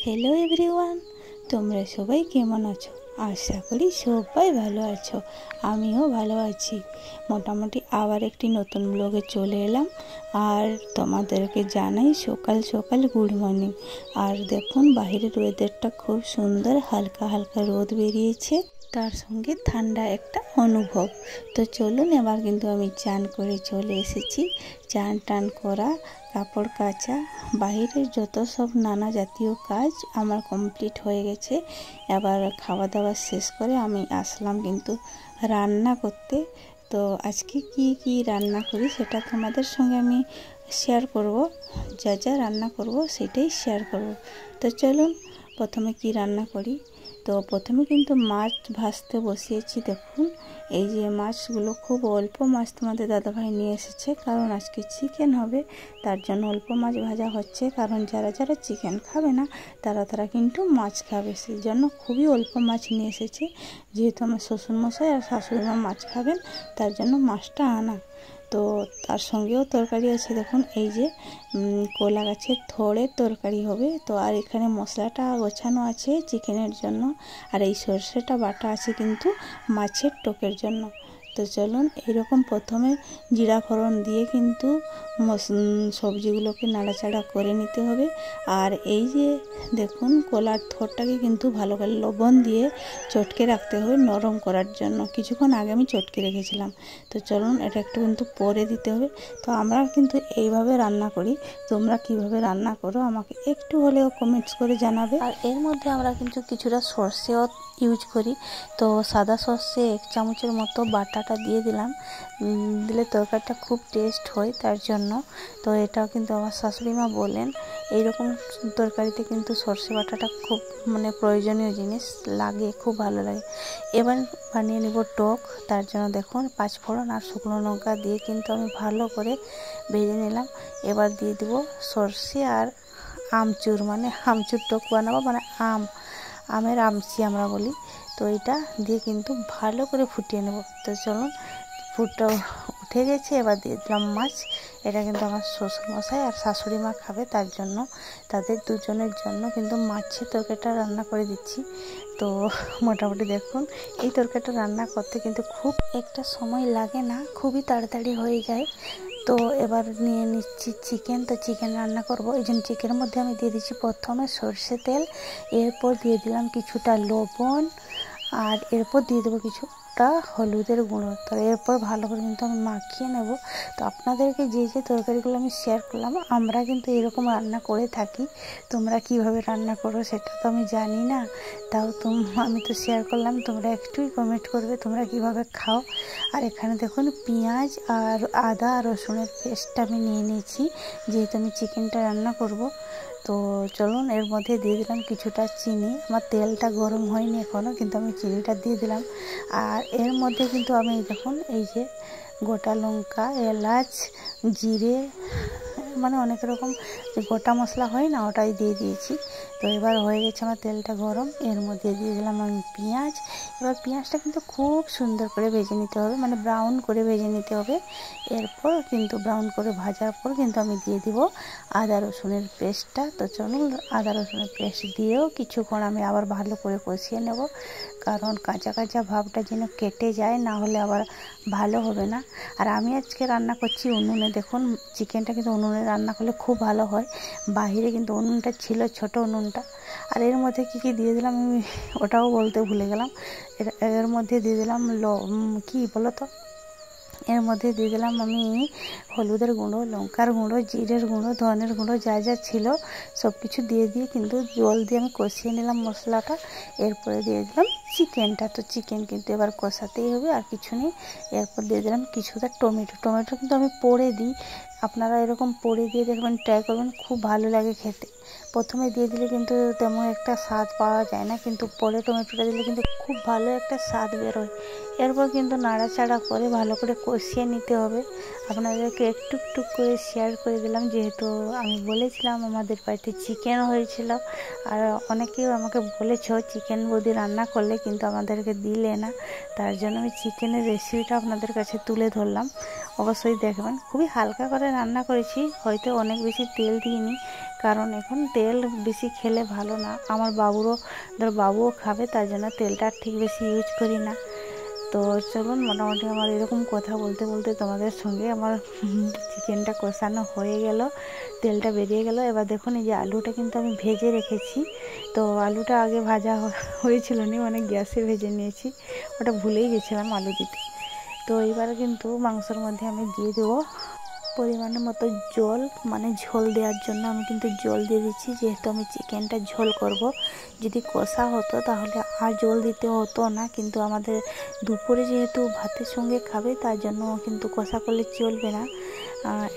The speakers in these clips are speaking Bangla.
হ্যালো এভরিওয়ান, তোমরা সবাই কেমন আছো? আশা করি সবাই ভালো আছো। আমিও ভালো আছি। মোটামুটি আবার একটি নতুন ব্লগে চলে এলাম। আর তোমাদেরকে জানাই সকাল সকাল গুড মর্নিং। আর দেখুন বাইরের ওয়েদারটা খুব সুন্দর, হালকা হালকা রোদ বেরিয়েছে, তার সঙ্গে ঠান্ডা একটা অনুভব। তো চলুন, এবার কিন্তু আমি চান করে চলে এসেছি। চান টান করা, কাপড় কাচা, বাইরের যত সব নানা জাতীয় কাজ আমার কমপ্লিট হয়ে গেছে। এবার খাওয়া দাওয়া শেষ করে আমি আসলাম কিন্তু রান্না করতে। তো আজকে কি কি রান্না করি সেটা তোমাদের সঙ্গে আমি শেয়ার করব। যা যা রান্না করব সেটাই শেয়ার করব। তো চলুন প্রথমে কি রান্না করি। তো প্রথমে কিন্তু মাছ ভাজতে বসিয়েছি। দেখুন এই যে মাছগুলো, খুব অল্প মাছ তোমাদের দাদাভাই নিয়ে এসেছে, কারণ আজকে চিকেন হবে, তার জন্য অল্প মাছ ভাজা হচ্ছে। কারণ যারা যারা চিকেন খাবে না তারা কিন্তু মাছ খাবে, সেই জন্য খুবই অল্প মাছ নিয়ে এসেছে। যেহেতু আমার শ্বশুরমশাই আর শাশুড়িমা মাছ খাবেন, তার জন্য মাছটা আনা। তো তার সঙ্গেও তরকারি আছে। দেখুন এই যে কলা গাছের থোড়ের তরকারি হবে। তো আর এখানে মশলাটা গোছানো আছে চিকেনের জন্য, আর এই সর্ষেটা বাটা আছে কিন্তু মাছের টকের জন্য। তো চলুন, এইরকম প্রথমে জিরা ফোড়ন দিয়ে কিন্তু সবজিগুলোকে নাড়াচাড়া করে নিতে হবে। আর এই যে দেখুন কলার থোড়টাকে কিন্তু ভালো করে লবণ দিয়ে চটকে রাখতে হবে নরম করার জন্য। কিছুক্ষণ আগে আমি চটকে রেখেছিলাম। তো চলুন, এটা একটু কিন্তু পরে দিতে হবে। তো আমরা কিন্তু এইভাবে রান্না করি, তোমরা কিভাবে রান্না করো আমাকে একটু হলেও কমেন্টস করে জানাবে। আর এর মধ্যে আমরা কিন্তু কিছুটা সর্ষেও ইউজ করি। তো সাদা সর্ষে 1 চামচের মতো বাটাটা দিয়ে দিলাম, দিলে তরকারিটা খুব টেস্ট হয় তার জন্য। তো এটাও কিন্তু আমার শাশুড়িমা বলেন এইরকম তরকারিতে কিন্তু সর্ষে বাটাটা খুব প্রয়োজনীয় জিনিস লাগে, খুব ভালো লাগে। এবার বানিয়ে নেব টক। তার জন্য দেখুন 5 ফোড়ন আর শুকনো লঙ্কা দিয়ে কিন্তু আমি ভালো করে ভেজে নিলাম। এবার দিয়ে দেবো সর্ষে আর আমচুর, আমচুর টক বানাবো, আমের আমচি আমরা বলি। তো এটা দিয়ে কিন্তু ভালো করে ফুটিয়ে নেব। তো চলুন, ফুটটা উঠে গেছে, এবার দিয়ে দিলাম মাছ। এটা কিন্তু আমার শ্বশুরমশাই আর শাশুড়ি মা খাবে, তার জন্য তাদের দুজনের জন্য কিন্তু মাছের তরকারিটা রান্না করে দিচ্ছি। তো মোটামুটি দেখুন এই তরকারিটা রান্না করতে কিন্তু খুব একটা সময় লাগে না, খুবই তাড়াতাড়ি হয়ে যায়। তো এবার নিয়ে নিচ্ছি চিকেন। তো চিকেন রান্না করব, এই জন্য চিকেনের মধ্যে আমি দিয়ে দিচ্ছি প্রথমে সর্ষে তেল, এরপর দিয়ে দিলাম কিছুটা লবণ, আর এরপর দিয়ে দেবো কিছুটা হলুদের গুঁড়ো। তো এরপর ভালো করে কিন্তু আমি মাখিয়ে নেব। তো আপনাদেরকে যে যে তরকারিগুলো আমি শেয়ার করলাম, আমরা কিন্তু এরকম রান্না করে থাকি। তোমরা কিভাবে রান্না করো সেটা তো আমি জানি না, তাও আমি তো শেয়ার করলাম, তোমরা একটুই কমেন্ট করবে তোমরা কিভাবে খাও। আর এখানে দেখুন পেঁয়াজ আর আদা রসুনের পেস্টটা আমি নিয়ে নিয়েছি, যেহেতু আমি চিকেনটা রান্না করব। তো চলুন, এর মধ্যে দিয়ে দিলাম কিছুটা চিনি। আমার তেলটা গরম হয়নি এখনও, কিন্তু আমি চিনিটা দিয়ে দিলাম। আর এর মধ্যে কিন্তু আমি দেখুন এই যে গোটা লঙ্কা, এলাচ, জিরে, অনেক রকম যে গোটা মশলা হয় না, ওটাই দিয়ে দিয়েছি। তো এবার হয়ে গেছে আমার তেলটা গরম, এর মধ্যে দিয়ে দিলাম আমি পেঁয়াজ। এবার পেঁয়াজটা কিন্তু খুব সুন্দর করে ভেজে নিতে হবে, ব্রাউন করে ভেজে নিতে হবে। এরপর কিন্তু ব্রাউন করে ভাজার পর কিন্তু আমি দিয়ে দিব আদা রসুনের পেস্টটা। তো চলুন, আদা রসুনের পেস্ট দিয়েও কিছুক্ষণ আমি আবার ভালো করে কষিয়ে নেব, কারণ কাঁচা কাঁচা ভাবটা যেন কেটে যায়, না হলে আবার ভালো হবে না। আর আমি আজকে রান্না করছি উনুনে। দেখুন চিকেনটা কিন্তু উনুনে রান্না করলে খুব ভালো হয়। বাহিরে কিন্তু উনুনটা ছিল, ছোট উনুনটা। আর এর মধ্যে কী কী দিয়ে দিলাম আমি ওটাও বলতে ভুলে গেলাম। এর মধ্যে দিয়ে দিলাম কি বলো তো, এর মধ্যে দিয়ে দিলাম আমি হলুদের গুঁড়ো, লঙ্কার গুঁড়ো, জিরের গুঁড়ো, ধনের গুঁড়ো, যা যা ছিল সব কিছু দিয়ে কিন্তু জল দিয়ে আমি কষিয়ে নিলাম মশলাটা। এরপরে দিয়ে দিলাম চিকেনটা। তো চিকেন কিন্তু এবার কষাতেই হবে, আর কিছু নেই। এরপর দিয়ে দিলাম কিছুটা টমেটো কিন্তু আমি পরে দিই, আপনারা এরকম পরে দিয়ে দেখবেন, ট্রাই করবেন, খুব ভালো লাগে খেতে। প্রথমে দিয়ে দিলে কিন্তু তেমন একটা স্বাদ পাওয়া যায় না, কিন্তু পরে টমেটোটা দিলে কিন্তু খুব ভালো একটা স্বাদ বেরোয়। এরপর কিন্তু নাড়াচাড়া করে ভালো করে কষিয়ে নিতে হবে। আপনাদেরকে একটু একটু করে শেয়ার করে দিলাম, যেহেতু আমি বলেছিলাম আমাদের বাড়িতে চিকেন হয়েছিল। আর অনেকেও আমাকে বলেছো চিকেন বৌদি রান্না করলে, কিন্তু আমাদেরকে দিলে না, তার জন্য আমি চিকেনের রেসিপিটা আপনাদের কাছে তুলে ধরলাম। অবশ্যই দেখবেন। খুবই হালকা করে রান্না করেছি, হয়তো অনেক বেশি তেল দিইনি, কারণ এখন তেল বেশি খেলে ভালো না। আমার বাবুও খাবে, তার জন্য তেলটা ঠিক বেশি ইউজ করি না। তো চলুন, মোটামুটি আমার এরকম কথা বলতে বলতে তোমাদের সঙ্গে আমার চিকেনটা কষানো হয়ে গেল, তেলটা বেরিয়ে গেল। এবার দেখুন, এই যে আলুটা কিন্তু আমি ভেজে রেখেছি। তো আলুটা আগে ভাজা হয়েছিল না, মানে গ্যাসে ভেজে নিয়েছি, ওটা ভুলেই গেছিলাম আলু দিতে। তো এবারে কিন্তু মাংসের মধ্যে আমি দিয়ে দেবো পরিমাণ মতো জল, মানে ঝোল দেওয়ার জন্য আমি কিন্তু জল দিয়ে দিচ্ছি, যেহেতু আমি চিকেনটা ঝোল করব। যদি কষা হতো তাহলে আর জল দিতে হতো না, কিন্তু আমাদের দুপুরে যেহেতু ভাতের সঙ্গে খাবে, তার জন্য কিন্তু কষা করলে চলবে না,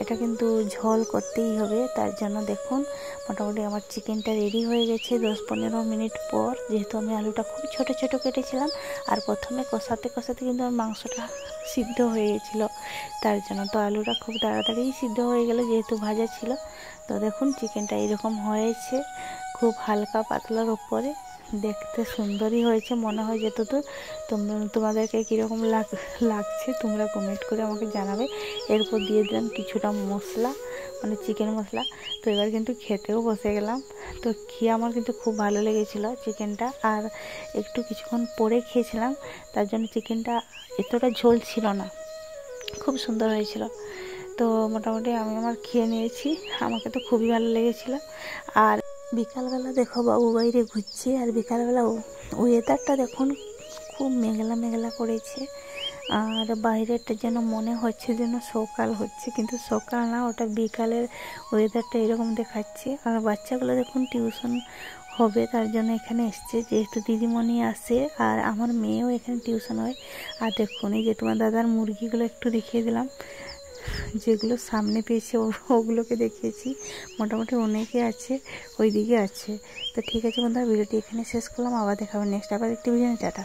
এটা কিন্তু ঝোল করতেই হবে। তার জন্য দেখুন, মোটামুটি আমার চিকেনটা রেডি হয়ে গেছে 10-15 মিনিট পর, যেহেতু আমি আলুটা খুব ছোট ছোট কেটেছিলাম। আর প্রথমে কষাতে কষাতে কিন্তু আমার মাংসটা সিদ্ধ হয়ে গেছিলো, তার জন্য তো আলুটা খুব তাড়াতাড়ি সিদ্ধ হয়ে গেল, যেহেতু ভাজা ছিল। তো দেখুন, চিকেনটা এরকম হয়েছে, খুব হালকা পাতলার উপরে, দেখতে সুন্দরই হয়েছে মনে হয় যতদূর। তোমাদেরকে কীরকম লাগছে তোমরা কমেন্ট করে আমাকে জানাবে। এরপর দিয়ে দিলাম কিছুটা মশলা, মানে চিকেন মশলা। তো এবার কিন্তু খেতেও বসে গেলাম। তো খেয়ে আমার কিন্তু খুব ভালো লেগেছিলো চিকেনটা, আর একটু কিছুক্ষণ পরে খেয়েছিলাম, তার জন্য চিকেনটা এতটা ঝোল ছিল না, খুব সুন্দর হয়েছিল। তো মোটামুটি আমি আমার খেয়ে নিয়েছি, আমাকে তো খুবই ভালো লেগেছিলো। আর বিকালবেলা দেখো বাবু বাইরে ঘুরছে, আর বিকালবেলা ওয়েদারটা দেখুন খুব মেঘলা মেঘলা করেছে, আর বাইরেটা যেন মনে হচ্ছে যেন সকাল হচ্ছে, কিন্তু সকাল না, ওটা বিকালের ওয়েদারটা এরকম দেখাচ্ছে। আর বাচ্চাগুলো দেখুন টিউশন হবে, তার জন্য এখানে এসছে, যেহেতু দিদিমণি আসে, আর আমার মেয়েও এখানে টিউশন হয়। আর দেখুন, এই যে তোমার দাদার মুরগিগুলো একটু দেখিয়ে দিলাম, যেগুলো সামনে পেয়েছে ওগুলোকে দেখিয়েছি। মোটামুটি অনেকে আছে, ওই দিকে আছে। তো ঠিক আছে বন্ধুরা, ভিডিওটি এখানে শেষ করলাম, আবার দেখাবো নেক্সট আবার একটি ভিডিও। টাটা।